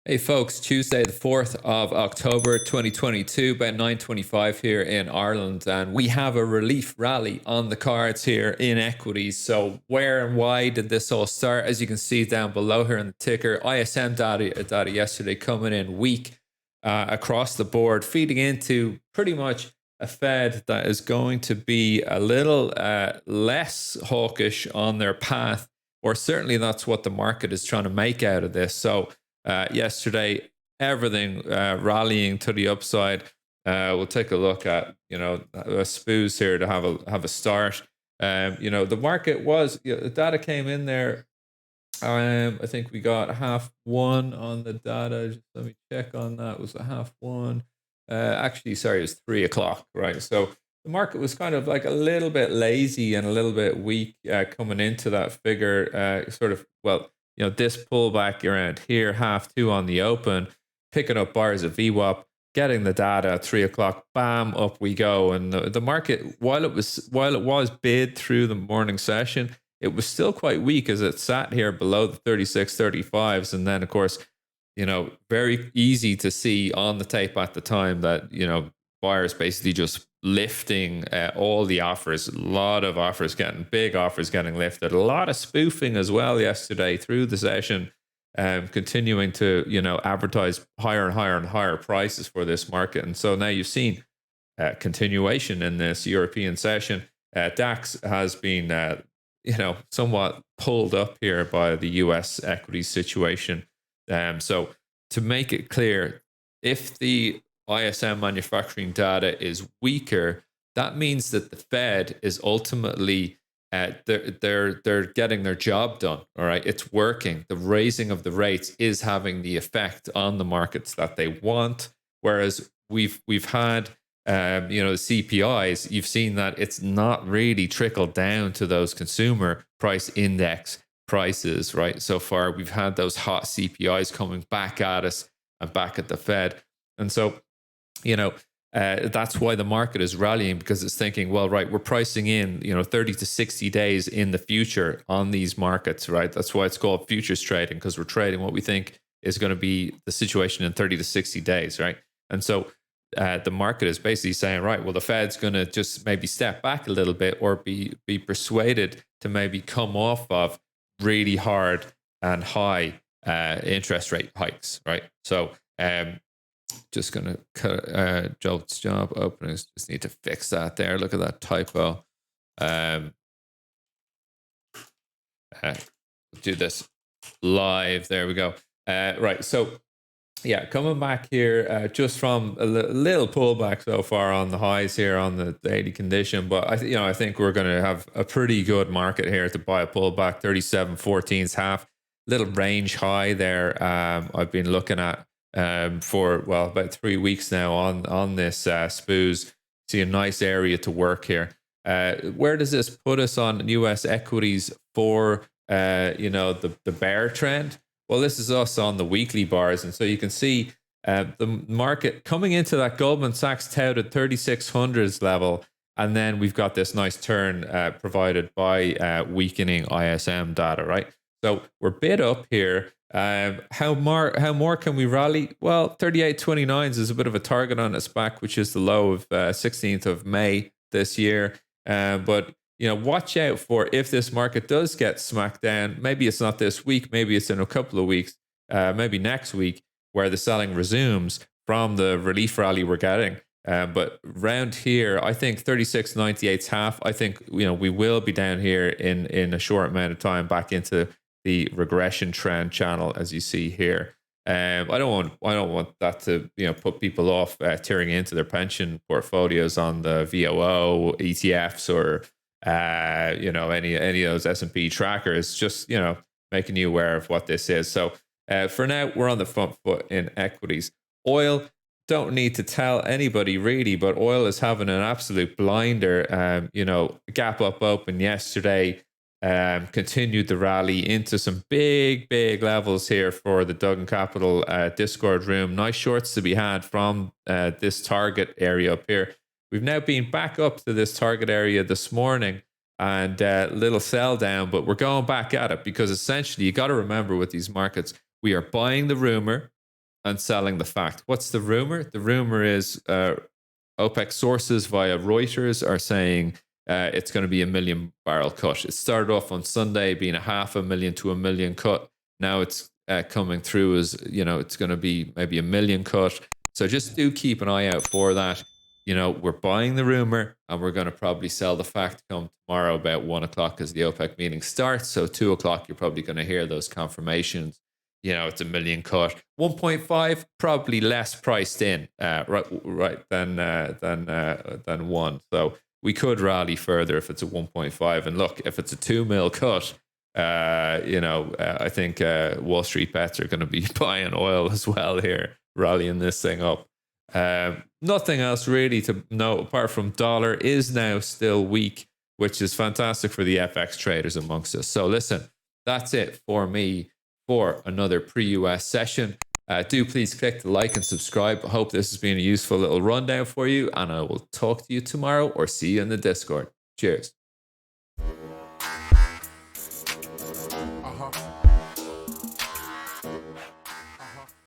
Hey folks, Tuesday the 4th of October 2022, about 9:25 here in Ireland, and we have a relief rally on the cards here in equities. So where and why did this all start? As you can see down below here in the ticker, ISM data yesterday coming in weak across the board, feeding into pretty much a Fed that is going to be a little less hawkish on their path, or certainly that's what the market is trying to make out of this. So yesterday, everything rallying to the upside. We'll take a look at SPOOs here to have a start. The market was the data came in there. I think we got half one on the data. Just let me check on that. Was it half one? Actually, sorry, it was 3 o'clock. Right. So the market was kind of like a little bit lazy and a little bit weak coming into that figure. This pullback around here, half two on the open, picking up bars of VWAP, getting the data at 3 o'clock, bam, up we go. And the market, while it was bid through the morning session, it was still quite weak as it sat here below the 36, 35s. And then, of course, very easy to see on the tape at the time that, buyers basically just lifting all the offers, a lot of offers big offers getting lifted, a lot of spoofing as well yesterday through the session, continuing to, advertise higher and higher and higher prices for this market. And so now you've seen continuation in this European session. DAX has been, somewhat pulled up here by the US equity situation. So to make it clear, if the ISM manufacturing data is weaker, that means that the Fed is ultimately they're getting their job done. All right, it's working. The raising of the rates is having the effect on the markets that they want. Whereas we've had the CPIs, you've seen that it's not really trickled down to those consumer price index prices. Right, so far we've had those hot CPIs coming back at us and back at the Fed, and so that's why the market is rallying, because it's thinking, well, right, we're pricing in 30 to 60 days in the future on these markets. Right, that's why it's called futures trading, because we're trading what we think is going to be the situation in 30 to 60 days. Right, and so the market is basically saying, right, well, the Fed's going to just maybe step back a little bit, or be persuaded to maybe come off of really hard and high interest rate hikes. Right, so just going to cut Jolt's job openings. Just need to fix that there. Look at that typo. Do this live. There we go. Right. So, yeah, coming back here just from a little pullback so far on the highs here on the daily condition. But I think we're going to have a pretty good market here to buy a pullback. 37.14's half. Little range high there. I've been looking at for about 3 weeks now on this SPOOs. See a nice area to work here. Where does this put us on US equities for the bear trend? Well, this is us on the weekly bars, and so you can see the market coming into that Goldman Sachs touted 3600s level, and then we've got this nice turn provided by weakening ISM data. Right, so we're bid up here. How more can we rally? Well, 38.29s is a bit of a target on its back, which is the low of 16th of May this year. But watch out for, if this market does get smacked down. Maybe it's not this week. Maybe it's in a couple of weeks. Maybe next week, where the selling resumes from the relief rally we're getting. But round here, I think 36.98's half. I think we will be down here in a short amount of time back into the regression trend channel, as you see here. I don't want that to put people off tearing into their pension portfolios on the VOO ETFs or any of those S&P trackers. Just making you aware of what this is. So for now, we're on the front foot in equities. Oil, don't need to tell anybody really, but oil is having an absolute blinder. Gap up open yesterday. Continued the rally into some big levels here for the Duggan Capital Discord room. Nice shorts to be had from this target area up here. We've now been back up to this target area this morning, and little sell down, but we're going back at it because essentially you got to remember with these markets, we are buying the rumor and selling the fact. What's the rumor? The rumor is OPEC sources via Reuters are saying it's going to be 1 million barrel cut. It started off on Sunday being a 500,000 to 1 million cut. Now it's coming through as, it's going to be maybe 1 million cut. So just do keep an eye out for that. We're buying the rumor and we're going to probably sell the fact come tomorrow about 1 o'clock as the OPEC meeting starts. So 2 o'clock, you're probably going to hear those confirmations. It's 1 million cut. 1.5 probably less priced in, right than one. So we could rally further if it's a 1.5. And look, if it's a 2 mil cut, I think Wall Street bets are going to be buying oil as well here, rallying this thing up. Nothing else really to note apart from dollar is now still weak, which is fantastic for the FX traders amongst us. So listen, that's it for me for another pre-US session. Do please click the like and subscribe. I hope this has been a useful little rundown for you, and I will talk to you tomorrow or see you in the Discord. Cheers.